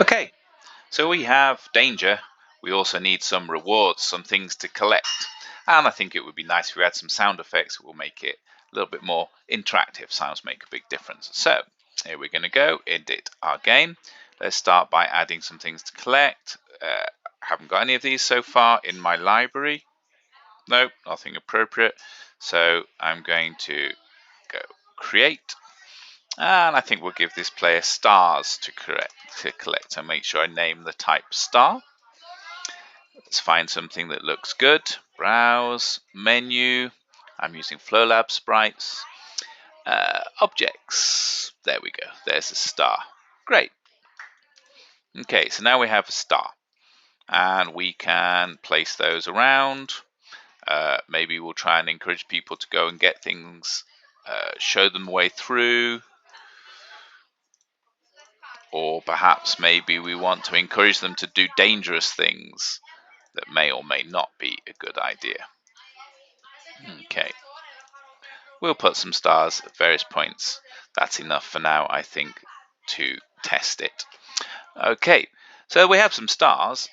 Okay, so we have danger. We also need some rewards, some things to collect. And I think it would be nice if we had some sound effects. It will make it a little bit more interactive. Sounds make a big difference. So here we're going to go edit our game. Let's start by adding some things to collect. I haven't got any of these so far in my library. Nope, nothing appropriate. So I'm going to go create. And I think we'll give this player stars to collect. So make sure I name the type star. Let's find something that looks good. Browse, menu. I'm using Flowlab sprites. Objects. There we go. There's a star. Great. Okay, so now we have a star. And we can place those around. Maybe we'll try and encourage people to go and get things, show them the way through. Or perhaps maybe we want to encourage them to do dangerous things that may or may not be a good idea. Okay, we'll put some stars at various points. That's enough for now, I think, to test it. Okay, so we have some stars.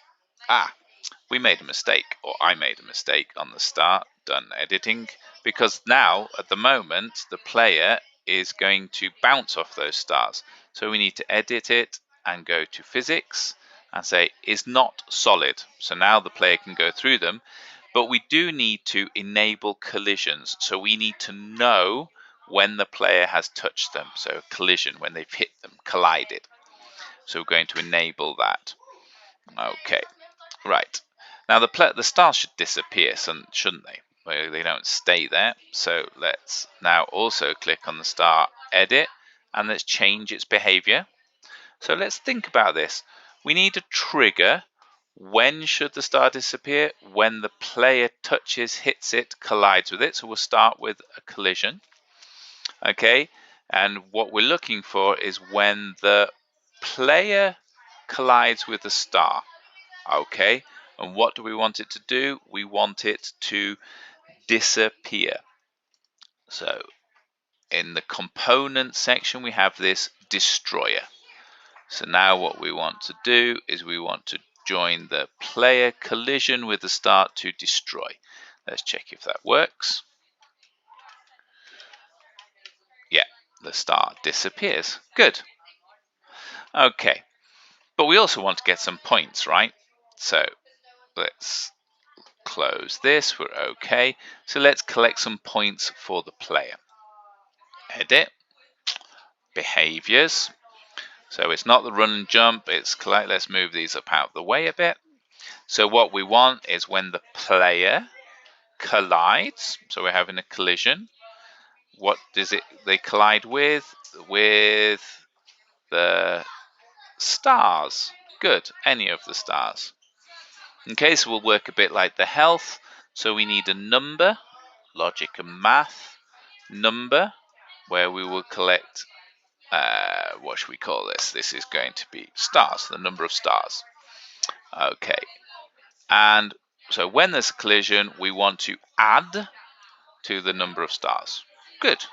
We made a mistake, or I made a mistake on the start, done editing, because now, at the moment, the player is going to bounce off those stars. So we need to edit it and go to physics and say is not solid. So now the player can go through them, but we do need to enable collisions. So we need to know when the player has touched them. So collision, when they've hit them, collided. So we're going to enable that. Okay, right. Now the stars should disappear, shouldn't they? Well, they don't stay there. So let's now also click on the star edit and let's change its behavior. So let's think about this. We need a trigger. When should the star disappear? When the player touches, hits it, collides with it. So we'll start with a collision. Okay, and what we're looking for is when the player collides with the star. Okay, and what do we want it to do? We want it to disappear. So in the component section, we have this destroyer. So now what we want to do is we want to join the player collision with the star to destroy. Let's check if that works. Yeah, the star disappears. Good. Okay, but we also want to get some points, right? So let's close this. We're okay. So let's collect some points for the player. Edit. Behaviors. So it's not the run and jump, it's collect. Let's move these up out of the way a bit. So what we want is when the player collides, so we're having a collision, what does they collide with? With the stars. Good, any of the stars. Okay, so we'll work a bit like the health. So we need a number, logic and math, number, where we will collect, what should we call this? This is going to be stars, the number of stars. Okay, and so when there's a collision, we want to add to the number of stars. Good.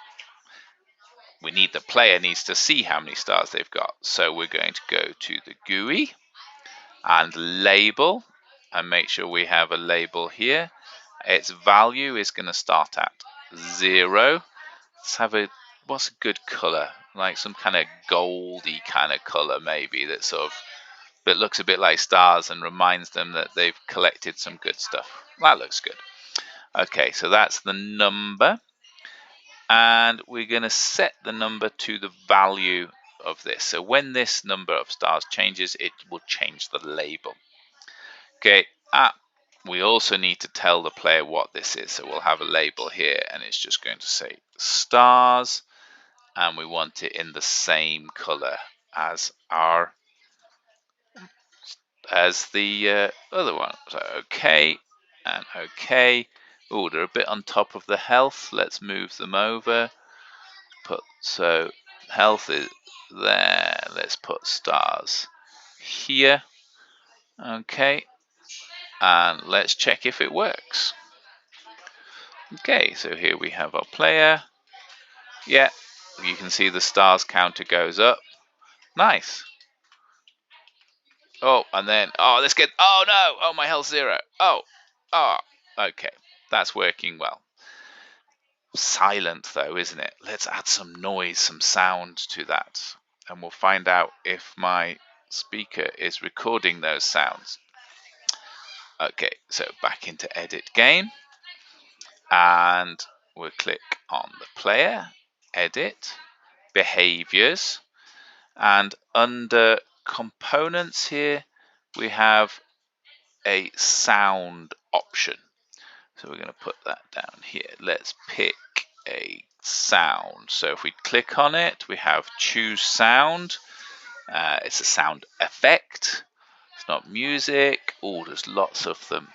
The player needs to see how many stars they've got. So we're going to go to the GUI and label and make sure we have a label here. Its value is going to start at 0. Let's have what's a good color? Like some kind of goldy kind of color maybe that that looks a bit like stars and reminds them that they've collected some good stuff. That looks good. Okay, so that's the number. And we're going to set the number to the value of this. So when this number of stars changes, it will change the label. Okay, we also need to tell the player what this is. So we'll have a label here and it's just going to say stars. And we want it in the same color as the other one. So okay and okay. Oh, they're a bit on top of the health. Let's move them over. So health is there. Let's put stars here. Okay, and let's check if it works. Okay, so here we have our player. Yeah, you can see the stars counter goes up. Nice. Oh, and then, oh, let's get, oh no, oh, my health 0. Oh, okay, that's working well. Silent though, isn't it? Let's add some noise, some sound to that, and we'll find out if my speaker is recording those sounds. Okay, so back into edit game, and we'll click on the player, edit, behaviors, and under components here, we have a sound option. So we're going to put that down here. Let's pick a sound. So if we click on it, we have choose sound. It's a sound effect. It's not music. Oh, there's lots of them.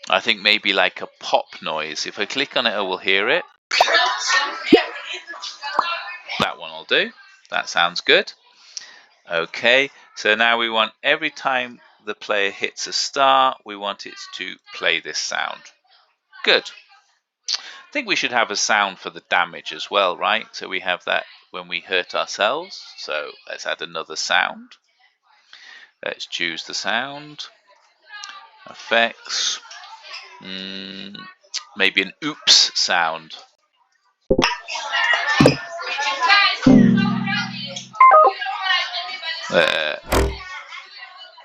I think maybe like a pop noise. If I click on it, I will hear it. That one will do. That sounds good. Okay, so now we want every time the player hits a star, we want it to play this sound. Good. I think we should have a sound for the damage as well, right? So we have that when we hurt ourselves. So let's add another sound. Let's choose the sound. Effects. Maybe an oops sound.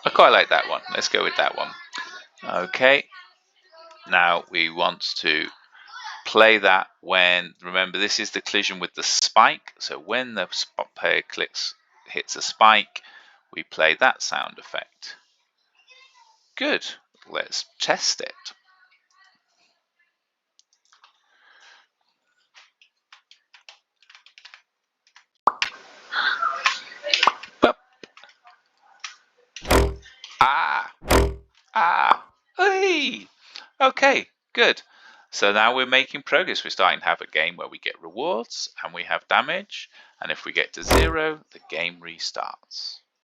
I quite like that one. Let's go with that one. Okay. Now we want to play that when, remember, this is the collision with the spike. So when the player hits a spike, we play that sound effect. Good. Let's test it. Boop. Hey. Okay, good. So now we're making progress. We're starting to have a game where we get rewards and we have damage. And if we get to 0, the game restarts.